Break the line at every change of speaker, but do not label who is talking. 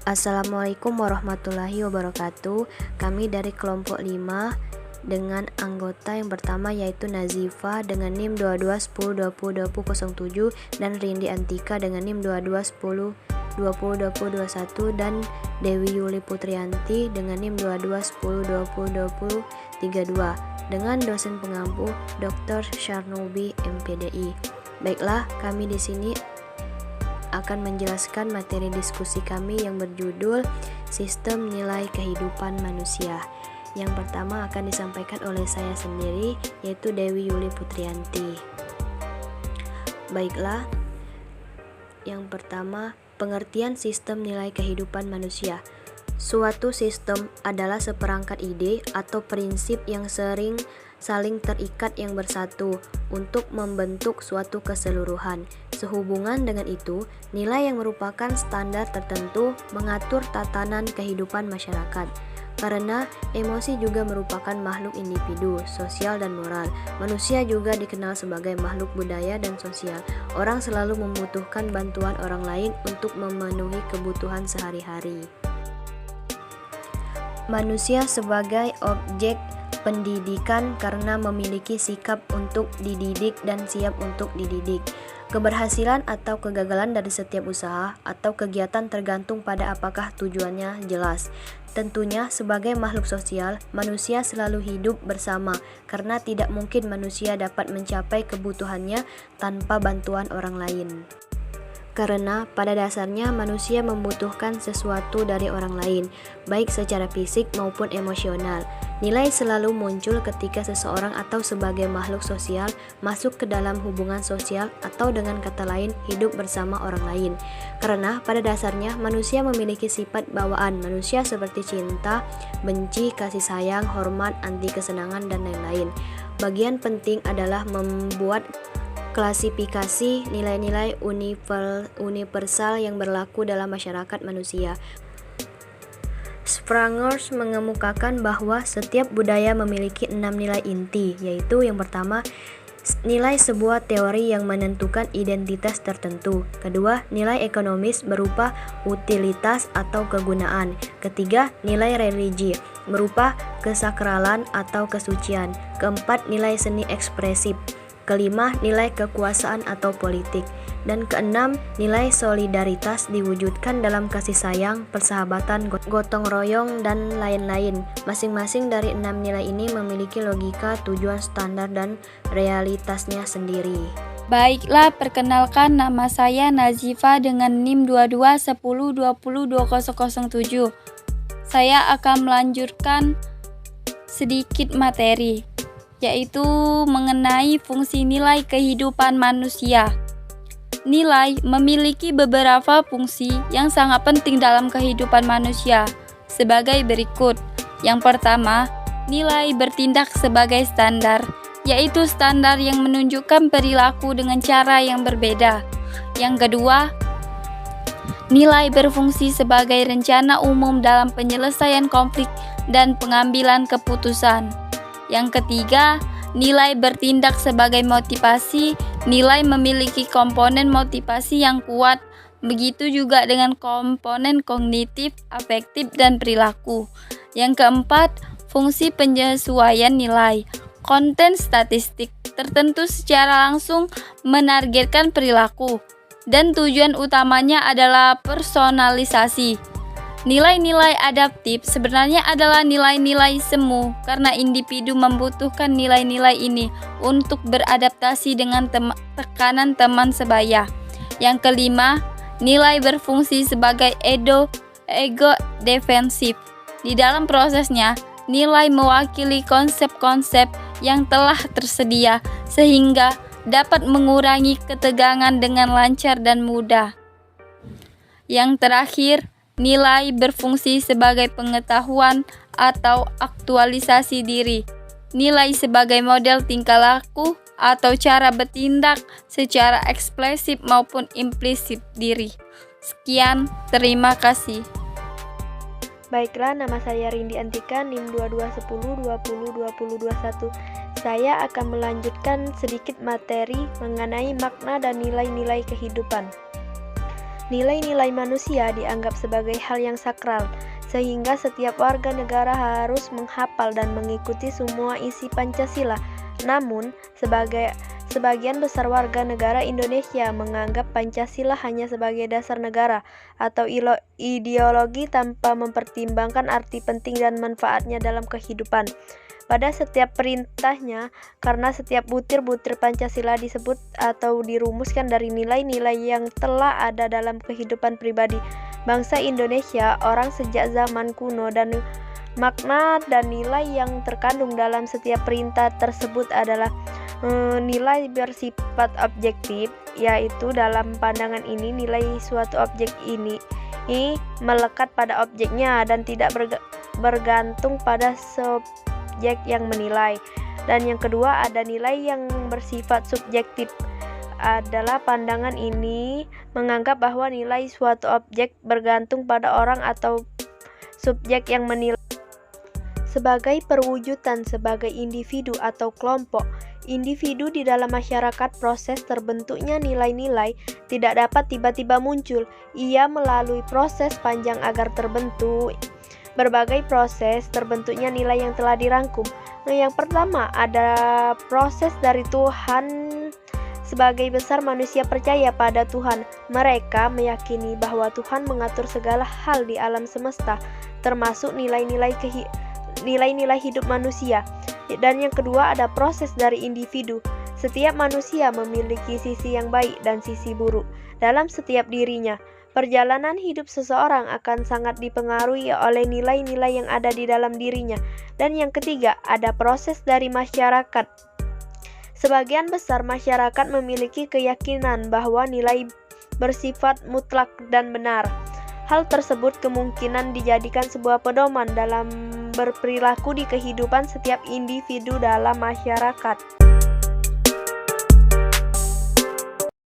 Assalamualaikum warahmatullahi wabarakatuh. Kami dari kelompok 5 dengan anggota yang pertama yaitu Nazifa dengan NIM 2210202007 dan Rindi Antika dengan NIM 2210202021 dan Dewi Yuli Putrianti dengan NIM 2210202032 dengan dosen pengampu Dr. Syarnubi MPDI. Baiklah, kami di sini akan menjelaskan materi diskusi kami yang berjudul Sistem Nilai Kehidupan Manusia. Yang pertama akan disampaikan oleh saya sendiri, yaitu Dewi Yuli Putrianti. Baiklah, yang pertama, pengertian sistem nilai kehidupan manusia. Suatu sistem adalah seperangkat ide atau prinsip yang saling terikat yang bersatu untuk membentuk suatu keseluruhan. Sehubungan dengan itu, nilai yang merupakan standar tertentu mengatur tatanan kehidupan masyarakat. Karena emosi juga merupakan makhluk individu, sosial dan moral. Manusia juga dikenal sebagai makhluk budaya dan sosial. Orang selalu membutuhkan bantuan orang lain untuk memenuhi kebutuhan sehari-hari. Manusia sebagai objek pendidikan karena memiliki sikap untuk dididik dan siap untuk dididik. Keberhasilan atau kegagalan dari setiap usaha atau kegiatan tergantung pada apakah tujuannya jelas. Tentunya sebagai makhluk sosial, manusia selalu hidup bersama karena tidak mungkin manusia dapat mencapai kebutuhannya tanpa bantuan orang lain. Karena pada dasarnya manusia membutuhkan sesuatu dari orang lain, baik secara fisik maupun emosional. Nilai selalu muncul ketika seseorang atau sebagai makhluk sosial masuk ke dalam hubungan sosial atau dengan kata lain hidup bersama orang lain. Karena pada dasarnya manusia memiliki sifat bawaan manusia seperti cinta, benci, kasih sayang, hormat, anti kesenangan, dan lain-lain. Bagian penting adalah membuat klasifikasi nilai-nilai universal yang berlaku dalam masyarakat manusia. Sprangers mengemukakan bahwa setiap budaya memiliki 6 nilai inti, yaitu yang pertama, nilai sebuah teori yang menentukan identitas tertentu. Kedua, nilai ekonomis berupa utilitas atau kegunaan. Ketiga, nilai religi berupa kesakralan atau kesucian. Keempat, nilai seni ekspresif. Kelima, nilai kekuasaan atau politik. Dan keenam, nilai solidaritas diwujudkan dalam kasih sayang, persahabatan, gotong royong, dan lain-lain. Masing-masing dari 6 nilai ini memiliki logika, tujuan, standar, dan realitasnya sendiri.
Baiklah, perkenalkan, nama saya Nazifa dengan NIM 2210202007. Saya akan melanjutkan sedikit materi, yaitu mengenai fungsi nilai kehidupan manusia. Nilai memiliki beberapa fungsi yang sangat penting dalam kehidupan manusia sebagai berikut. Yang pertama, nilai bertindak sebagai standar, yaitu standar yang menunjukkan perilaku dengan cara yang berbeda. Yang kedua, nilai berfungsi sebagai rencana umum dalam penyelesaian konflik dan pengambilan keputusan. Yang ketiga, nilai bertindak sebagai motivasi. Nilai memiliki komponen motivasi yang kuat, begitu juga dengan komponen kognitif, afektif, dan perilaku. Yang keempat, fungsi penyesuaian nilai. Konten statistik tertentu secara langsung menargetkan perilaku, dan tujuan utamanya adalah personalisasi. Nilai-nilai adaptif sebenarnya adalah nilai-nilai semu karena individu membutuhkan nilai-nilai ini untuk beradaptasi dengan tekanan teman sebaya. Yang kelima, nilai berfungsi sebagai ego defensif. Di dalam prosesnya, nilai mewakili konsep-konsep yang telah tersedia sehingga dapat mengurangi ketegangan dengan lancar dan mudah. Yang terakhir, nilai berfungsi sebagai pengetahuan atau aktualisasi diri. Nilai sebagai model tingkah laku atau cara bertindak secara eksplisit maupun implisit diri. Sekian, terima kasih.
Baiklah, nama saya Rindi Antika, NIM 2210202021. Saya akan melanjutkan sedikit materi mengenai makna dan nilai-nilai kehidupan. Nilai-nilai manusia dianggap sebagai hal yang sakral, sehingga setiap warga negara harus menghafal dan mengikuti semua isi Pancasila. Namun, sebagian besar warga negara Indonesia menganggap Pancasila hanya sebagai dasar negara atau ideologi tanpa mempertimbangkan arti penting dan manfaatnya dalam kehidupan. Pada setiap perintahnya, karena setiap butir-butir Pancasila disebut atau dirumuskan dari nilai-nilai yang telah ada dalam kehidupan pribadi bangsa Indonesia, orang sejak zaman kuno, dan makna dan nilai yang terkandung dalam setiap perintah tersebut adalah nilai bersifat objektif, yaitu dalam pandangan ini nilai suatu objek ini melekat pada objeknya dan tidak bergantung pada subjek yang menilai. Dan yang kedua, ada nilai yang bersifat subjektif. Adalah pandangan ini menganggap bahwa nilai suatu objek bergantung pada orang atau subjek yang menilai. Sebagai perwujudan sebagai individu atau kelompok individu di dalam masyarakat, proses terbentuknya nilai-nilai tidak dapat tiba-tiba muncul. Ia melalui proses panjang agar terbentuk. Berbagai proses terbentuknya nilai yang telah dirangkum. Yang pertama, ada proses dari Tuhan. Sebagai besar manusia percaya pada Tuhan. Mereka meyakini bahwa Tuhan mengatur segala hal di alam semesta, termasuk nilai-nilai hidup manusia. Dan yang kedua, ada proses dari individu. Setiap manusia memiliki sisi yang baik dan sisi buruk dalam setiap dirinya. Perjalanan hidup seseorang akan sangat dipengaruhi oleh nilai-nilai yang ada di dalam dirinya. Dan yang ketiga, ada proses dari masyarakat. Sebagian besar masyarakat memiliki keyakinan bahwa nilai bersifat mutlak dan benar. Hal tersebut kemungkinan dijadikan sebuah pedoman dalam berperilaku di kehidupan setiap individu dalam masyarakat.